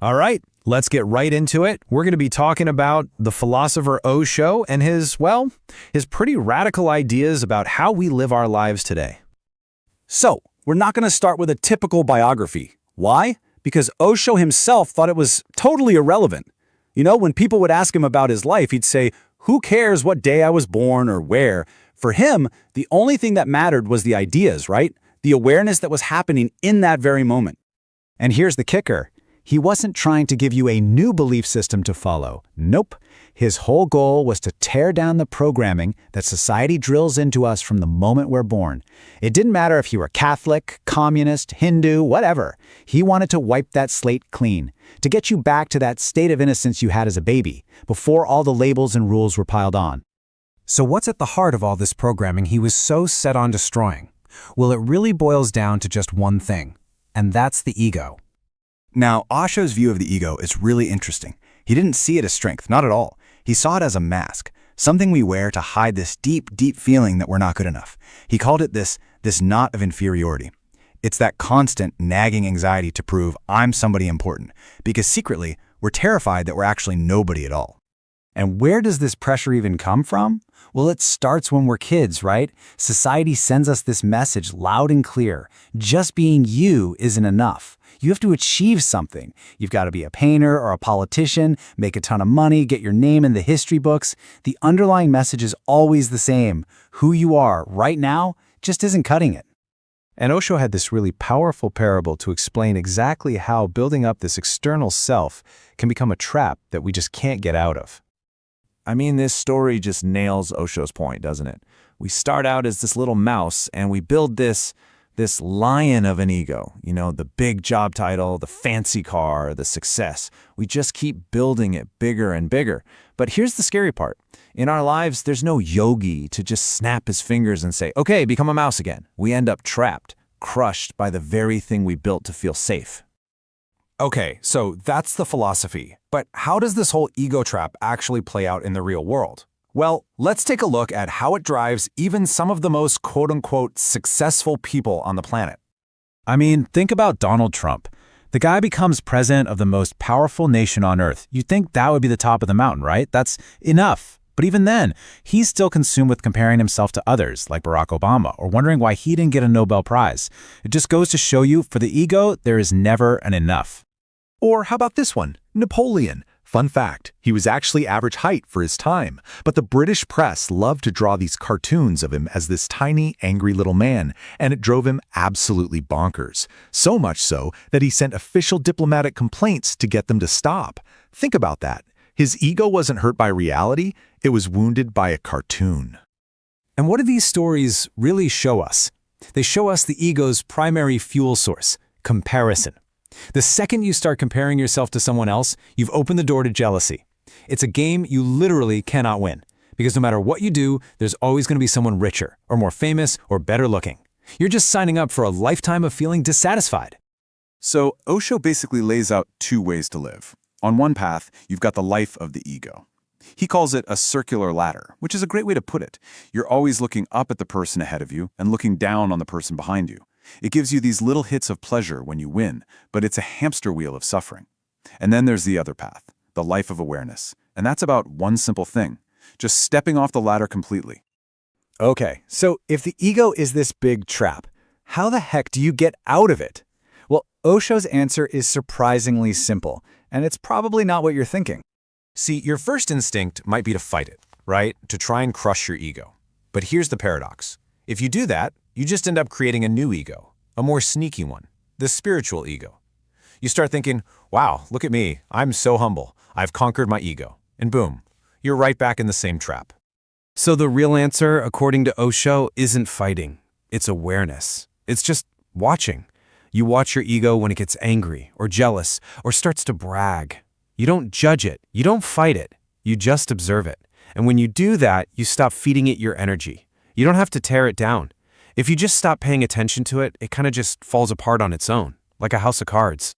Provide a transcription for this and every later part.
All right, let's get right into it. We're going to be talking about the philosopher Osho and his pretty radical ideas about how we live our lives today. So, we're not going to start with a typical biography. Why? Because Osho himself thought it was totally irrelevant. When people would ask him about his life, he'd say, "Who cares what day I was born or where?" For him, the only thing that mattered was the ideas, right? The awareness that was happening in that very moment. And here's the kicker. He wasn't trying to give you a new belief system to follow. Nope. His whole goal was to tear down the programming that society drills into us from the moment we're born. It didn't matter if you were Catholic, communist, Hindu, whatever. He wanted to wipe that slate clean, to get you back to that state of innocence you had as a baby, before all the labels and rules were piled on. So what's at the heart of all this programming he was so set on destroying? Well, it really boils down to just one thing, and that's the ego. Now, Osho's view of the ego is really interesting. He didn't see it as strength, not at all. He saw it as a mask, something we wear to hide this deep, deep feeling that we're not good enough. He called it this knot of inferiority. It's that constant, nagging anxiety to prove I'm somebody important, because secretly, we're terrified that we're actually nobody at all. And where does this pressure even come from? Well, it starts when we're kids, right? Society sends us this message loud and clear. Just being you isn't enough. You have to achieve something. You've got to be a painter or a politician, make a ton of money, get your name in the history books. The underlying message is always the same. Who you are right now just isn't cutting it. And Osho had this really powerful parable to explain exactly how building up this external self can become a trap that we just can't get out of. I mean, this story just nails Osho's point, doesn't it? We start out as this little mouse, and we build this lion of an ego, the big job title, the fancy car, the success. We just keep building it bigger and bigger. But here's the scary part. In our lives, there's no yogi to just snap his fingers and say, okay, become a mouse again. We end up trapped, crushed by the very thing we built to feel safe. Okay, so that's the philosophy. But how does this whole ego trap actually play out in the real world? Well, let's take a look at how it drives even some of the most quote-unquote successful people on the planet. I mean, think about Donald Trump. The guy becomes president of the most powerful nation on earth. You'd think that would be the top of the mountain, right? That's enough. But even then, he's still consumed with comparing himself to others, like Barack Obama, or wondering why he didn't get a Nobel Prize. It just goes to show you, for the ego, there is never an enough. Or how about this one? Napoleon. Fun fact, he was actually average height for his time, but the British press loved to draw these cartoons of him as this tiny, angry little man, and it drove him absolutely bonkers. So much so that he sent official diplomatic complaints to get them to stop. Think about that. His ego wasn't hurt by reality, it was wounded by a cartoon. And what do these stories really show us? They show us the ego's primary fuel source, comparison. The second you start comparing yourself to someone else, you've opened the door to jealousy. It's a game you literally cannot win, because no matter what you do, there's always going to be someone richer, or more famous, or better looking. You're just signing up for a lifetime of feeling dissatisfied. So Osho basically lays out two ways to live. On one path, you've got the life of the ego. He calls it a circular ladder, which is a great way to put it. You're always looking up at the person ahead of you and looking down on the person behind you. It gives you these little hits of pleasure when you win, but it's a hamster wheel of suffering. And then there's the other path, the life of awareness. And that's about one simple thing, just stepping off the ladder completely. Okay, so if the ego is this big trap, how the heck do you get out of it? Well, Osho's answer is surprisingly simple, and it's probably not what you're thinking. See, your first instinct might be to fight it, right? To try and crush your ego. But here's the paradox. If you do that, you just end up creating a new ego, a more sneaky one, the spiritual ego. You start thinking, wow, look at me, I'm so humble, I've conquered my ego. And boom, you're right back in the same trap. So the real answer, according to Osho, isn't fighting. It's awareness. It's just watching. You watch your ego when it gets angry or jealous or starts to brag. You don't judge it. You don't fight it. You just observe it. And when you do that, you stop feeding it your energy. You don't have to tear it down. If you just stop paying attention to it, it kind of just falls apart on its own, like a house of cards.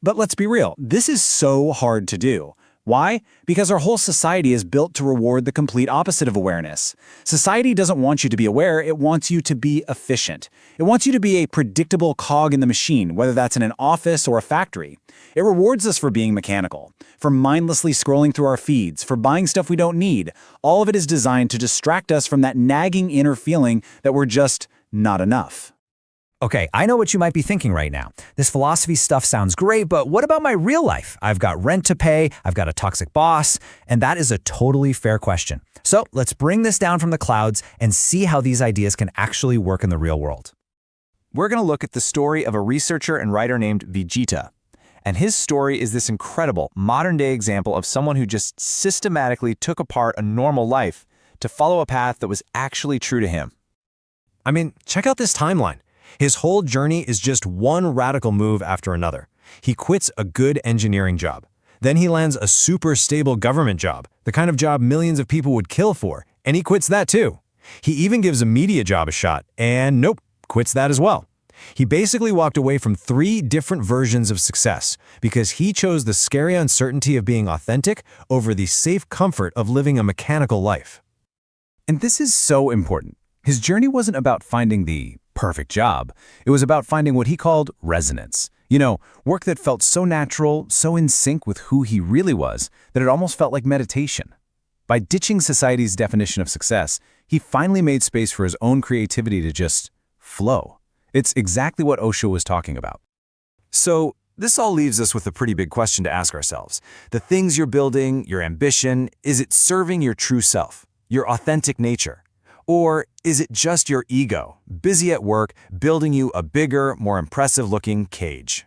But let's be real, this is so hard to do. Why? Because our whole society is built to reward the complete opposite of awareness. Society doesn't want you to be aware, it wants you to be efficient. It wants you to be a predictable cog in the machine, whether that's in an office or a factory. It rewards us for being mechanical, for mindlessly scrolling through our feeds, for buying stuff we don't need. All of it is designed to distract us from that nagging inner feeling that we're just not enough. Okay, I know what you might be thinking right now. This philosophy stuff sounds great, but what about my real life? I've got rent to pay, I've got a toxic boss, and that is a totally fair question. So let's bring this down from the clouds and see how these ideas can actually work in the real world. We're going to look at the story of a researcher and writer named Vijita. And his story is this incredible, modern-day example of someone who just systematically took apart a normal life to follow a path that was actually true to him. I mean, check out this timeline. His whole journey is just one radical move after another. He quits a good engineering job. Then he lands a super stable government job, the kind of job millions of people would kill for, and he quits that too. He even gives a media job a shot, and nope, quits that as well. He basically walked away from 3 different versions of success because he chose the scary uncertainty of being authentic over the safe comfort of living a mechanical life. And this is so important. His journey wasn't about finding the perfect job. It was about finding what he called resonance. You know, work that felt so natural, so in sync with who he really was, that it almost felt like meditation. By ditching society's definition of success, he finally made space for his own creativity to just flow. It's exactly what Osho was talking about. So, this all leaves us with a pretty big question to ask ourselves. The things you're building, your ambition, is it serving your true self, your authentic nature? Or is it just your ego, busy at work, building you a bigger, more impressive-looking cage?